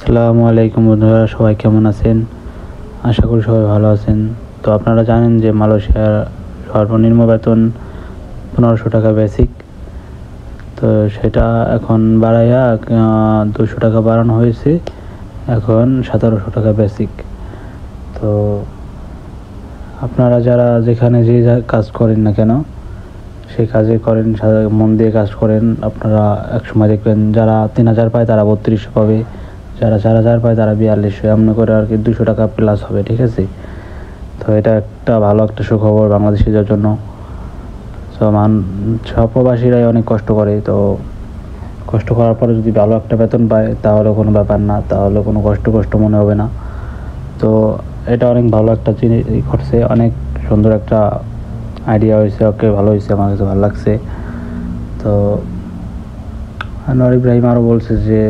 আসসালামু আলাইকুম বন্ধুরা, সবাই কেমন আছেন? আশা করি সবাই ভালো আছেন। তো আপনারা জানেন যে মালয়েশিয়ার সর্বনিম্ন বেতন 1500 টাকা বেসিক। তো সেটা এখন বাড়াইয়া 200 টাকা বাড়ানো হয়েছে, এখন 1700 টাকা বেসিক। তো আপনারা যারা যেখানে যে কাজ করেন না কেন, সেই কাজে করেন, মন দিয়ে কাজ করেন, আপনারা একসময় দেখবেন যারা 3000 পায় তারা 3200 পাবে, যারা 4000 পায় তারা 4200, এমন করে আর কি 200 টাকা প্লাস হবে, ঠিক আছে? তো এটা একটা ভালো একটা সুখবর বাংলাদেশিদের জন্য। সব প্রবাসীরাই অনেক কষ্ট করে, তো কষ্ট করার পরে যদি ভালো একটা বেতন পায় তাহলে কোনো ব্যাপার না, তাহলে কোনো কষ্ট মনে হবে না। তো এটা অনেক ভালো একটা জিনিস করছে, অনেক সুন্দর একটা আইডিয়া হয়েছে। ওকে, ভালো হয়েছে, আমার কাছে ভালো লাগছে। তো আনোয়ার ইব্রাহিম আরও বলছে যে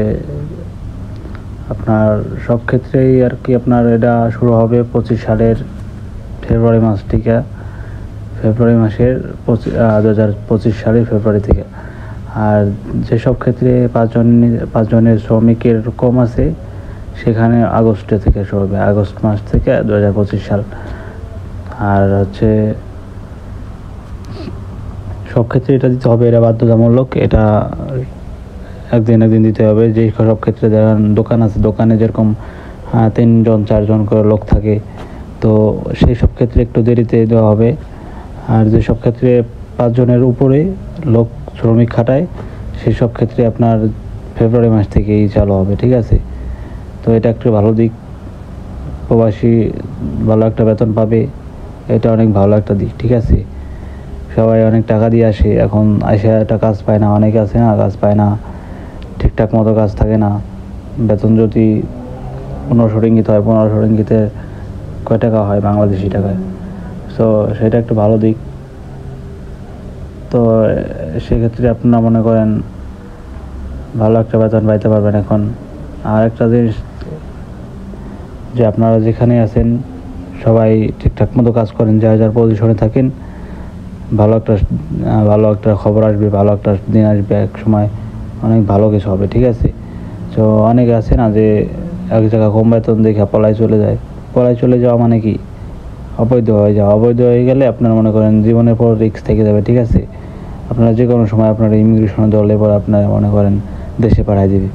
আপনার সব ক্ষেত্রেই আর কি আপনার এটা শুরু হবে 25 সালের ফেব্রুয়ারি মাস থেকে, ফেব্রুয়ারি মাসের 2025 সালের ফেব্রুয়ারি থেকে। আর যেসব ক্ষেত্রে পাঁচজনের শ্রমিকের কম আছে সেখানে আগস্টে থেকে শুরু হবে, আগস্ট মাস থেকে 2025 সাল। আর হচ্ছে সব ক্ষেত্রে এটা দিতে হবে, এটা বাধ্যতামূলক, এটা একদিন দিতে হবে। যে সব ক্ষেত্রে দেখেন দোকান আছে, দোকানে যেরকম 3জন 4জন করে লোক থাকে, তো সেই সব ক্ষেত্রে একটু দেরিতে দেওয়া হবে। আর যেসব ক্ষেত্রে 5জনের উপরে লোক শ্রমিক খাটায় সেই সব ক্ষেত্রে আপনার ফেব্রুয়ারি মাস থেকেই চালু হবে, ঠিক আছে? তো এটা একটা ভালো দিক, প্রবাসী ভালো একটা বেতন পাবে, এটা অনেক ভালো একটা দিক, ঠিক আছে? সবাই অনেক টাকা দিয়ে আসে, এখন এসে একটা কাজ পায় না, অনেকে আছে না, কাজ পায় না, ঠিকঠাক মতো কাজ থাকে না। বেতন যদি 1500 রিঙ্গিত হয়, 1500 রিঙ্গিতে কয় টাকা হয় বাংলাদেশি টাকায়? সো সেটা একটা ভালো দিক। তো সেক্ষেত্রে আপনারা মনে করেন ভালো একটা বেতন পাইতে পারবেন এখন। আর একটা জিনিস, যে আপনারা যেখানে আছেন সবাই ঠিকঠাক মতো কাজ করেন, যার পজিশনে থাকেন, ভালো একটা খবর আসবে, ভালো একটা দিন আসবে, এক সময় অনেক ভালো কিছু হবে, ঠিক আছে? তো অনেকে আছে না যে এক জায়গা কম বেতন দেখে পলায় চলে যাওয়া মানে কি? অবৈধ হয়ে যাওয়া। অবৈধ হয়ে গেলে আপনার মনে করেন জীবনের পর রিস্ক থেকে যাবে, ঠিক আছে? আপনারা যে কোনো সময় আপনার ইমিগ্রেশনে ধরলে পরে আপনারা মনে করেন দেশে পাঠিয়ে দেবে,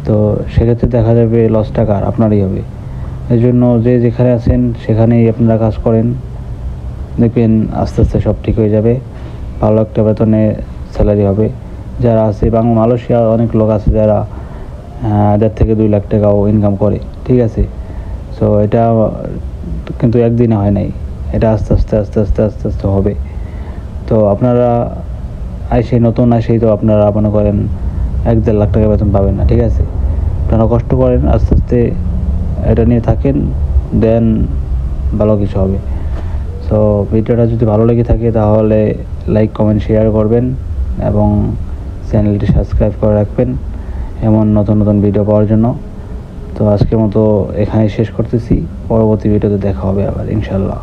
তো সেক্ষেত্রে দেখা যাবে লস টাকা আপনারই হবে। এই জন্য যে যেখানে আছেন সেখানেই আপনারা কাজ করেন, দেখবেন আস্তে আস্তে সব ঠিক হয়ে যাবে, ভালো একটা বেতনে স্যালারি হবে। যারা আছে মালয়েশিয়ার অনেক লোক আছে যারা 1.5 থেকে 2 লাখ টাকাও ইনকাম করে, ঠিক আছে? সো এটা কিন্তু একদিনে হয় নাই, এটা আস্তে আস্তে হবে। তো আপনারা নতুন আসেই তো আপনারা মনে করেন 1-1.5 লাখ টাকা বেতন পাবেন না, ঠিক আছে? আপনারা কষ্ট করেন, আস্তে আস্তে এটা নিয়ে থাকেন, দেন ভালো কিছু হবে। সো ভিডিওটা যদি ভালো লেগে থাকে তাহলে লাইক, কমেন্ট, শেয়ার করবেন এবং চ্যানেলটি সাবস্ক্রাইব করে রাখবেন এমন নতুন ভিডিও পাওয়ার জন্য। তো আজকের মতো এখানেই শেষ করতেছি, পরবর্তী ভিডিওতে দেখা হবে আবার ইনশাল্লাহ।